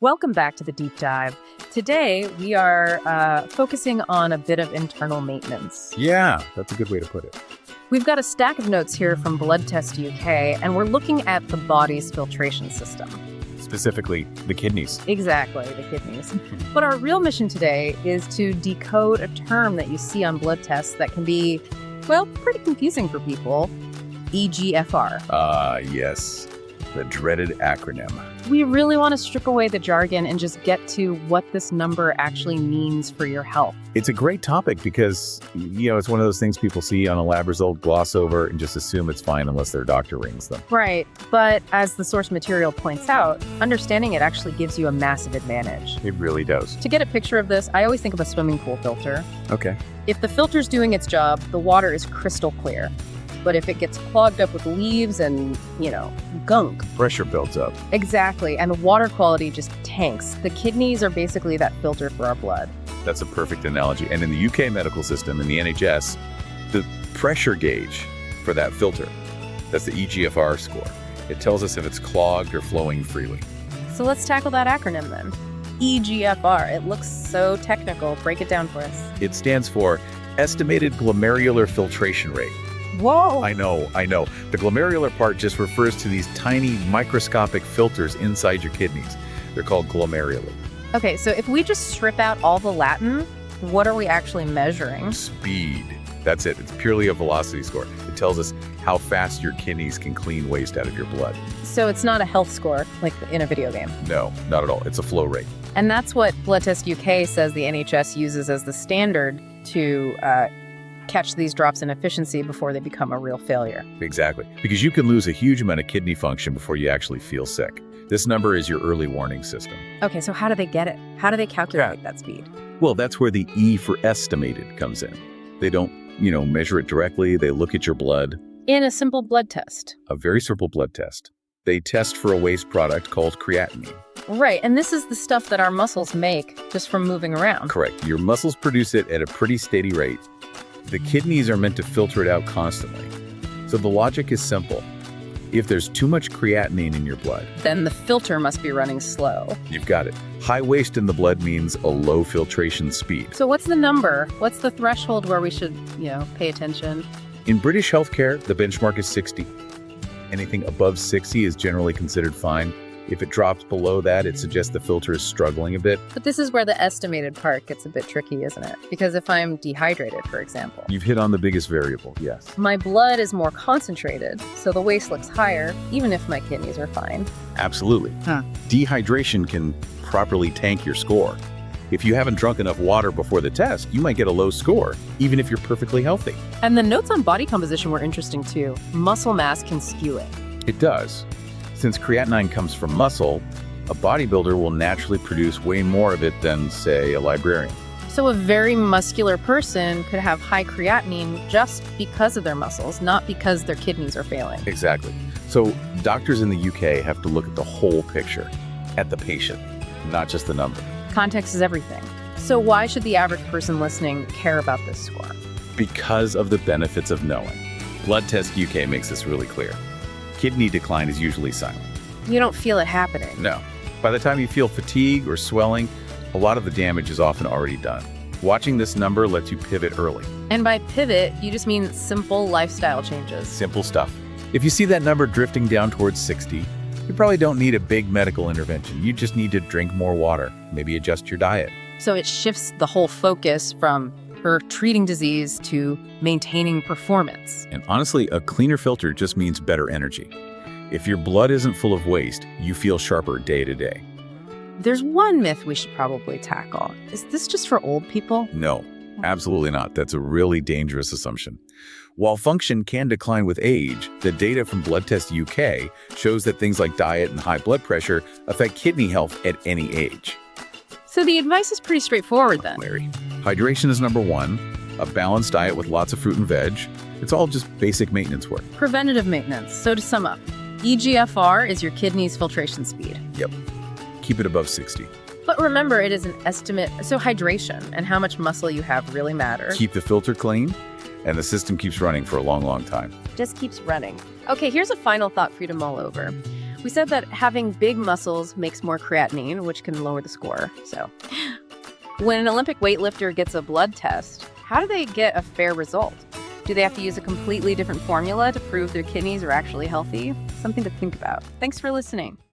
Welcome back to the deep dive. Today, we are focusing on a bit of internal maintenance. Yeah, that's a good way to put it. We've got a stack of notes here from Blood Test UK, and we're looking at the body's filtration system. Specifically, the kidneys. Exactly, the kidneys. But our real mission today is to decode a term that you see on blood tests that can be, well, pretty confusing for people. EGFR. Yes. The dreaded acronym. We really want to strip away the jargon and just get to what this number actually means for your health. It's a great topic because, it's one of those things people see on a lab result, gloss over, and just assume it's fine unless their doctor rings them. Right. But as the source material points out, understanding it actually gives you a massive advantage. It really does. To get a picture of this, I always think of a swimming pool filter. Okay. If the filter's doing its job, the water is crystal clear. But if it gets clogged up with leaves and, gunk. Pressure builds up. Exactly. And the water quality just tanks. The kidneys are basically that filter for our blood. That's a perfect analogy. And in the UK medical system, in the NHS, the pressure gauge for that filter, that's the EGFR score. It tells us if it's clogged or flowing freely. So let's tackle that acronym then. EGFR. It looks so technical. Break it down for us. It stands for Estimated Glomerular Filtration Rate. Whoa! I know. The glomerular part just refers to these tiny microscopic filters inside your kidneys. They're called glomeruli. Okay, so if we just strip out all the Latin, what are we actually measuring? Speed. That's it. It's purely a velocity score. It tells us how fast your kidneys can clean waste out of your blood. So it's not a health score like in a video game? No, not at all. It's a flow rate. And that's what Blood Test UK says the NHS uses as the standard to catch these drops in efficiency before they become a real failure. Exactly. Because you can lose a huge amount of kidney function before you actually feel sick. This number is your early warning system. Okay, so how do they get it? How do they calculate that speed? Well, that's where the E for estimated comes in. They don't, measure it directly. They look at your blood. In a simple blood test. A very simple blood test. They test for a waste product called creatinine. Right, and this is the stuff that our muscles make just from moving around. Correct. Your muscles produce it at a pretty steady rate. The kidneys are meant to filter it out constantly. So the logic is simple. If there's too much creatinine in your blood, then the filter must be running slow. You've got it. High waste in the blood means a low filtration speed. So what's the number? What's the threshold where we should, pay attention? In British healthcare, the benchmark is 60. Anything above 60 is generally considered fine. If it drops below that, it suggests the filter is struggling a bit. But this is where the estimated part gets a bit tricky, isn't it? Because if I'm dehydrated, for example. You've hit on the biggest variable, yes. My blood is more concentrated, so the waste looks higher, even if my kidneys are fine. Absolutely. Dehydration can properly tank your score. If you haven't drunk enough water before the test, you might get a low score, even if you're perfectly healthy. And the notes on body composition were interesting too. Muscle mass can skew it. It does. Since creatinine comes from muscle, a bodybuilder will naturally produce way more of it than, say, a librarian. So a very muscular person could have high creatinine just because of their muscles, not because their kidneys are failing. Exactly. So doctors in the UK have to look at the whole picture, at the patient, not just the number. Context is everything. So why should the average person listening care about this score? Because of the benefits of knowing. Blood Test UK makes this really clear. Kidney decline is usually silent. You don't feel it happening. No. By the time you feel fatigue or swelling, a lot of the damage is often already done. Watching this number lets you pivot early. And by pivot, you just mean simple lifestyle changes. Simple stuff. If you see that number drifting down towards 60, you probably don't need a big medical intervention. You just need to drink more water, maybe adjust your diet. So it shifts the whole focus from treating disease to maintaining performance. And honestly, a cleaner filter just means better energy. If your blood isn't full of waste, you feel sharper day to day. There's one myth we should probably tackle. Is this just for old people? No, absolutely not. That's a really dangerous assumption. While function can decline with age, the data from Blood Test UK shows that things like diet and high blood pressure affect kidney health at any age. So the advice is pretty straightforward then. Larry, hydration is number one, a balanced diet with lots of fruit and veg. It's all just basic maintenance work. Preventative maintenance. So to sum up, EGFR is your kidney's filtration speed. Yep. Keep it above 60. But remember, it is an estimate, so hydration and how much muscle you have really matters. Keep the filter clean, and the system keeps running for a long, long time. Just keeps running. Okay, here's a final thought for you to mull over. We said that having big muscles makes more creatinine, which can lower the score. So when an Olympic weightlifter gets a blood test, how do they get a fair result? Do they have to use a completely different formula to prove their kidneys are actually healthy? Something to think about. Thanks for listening.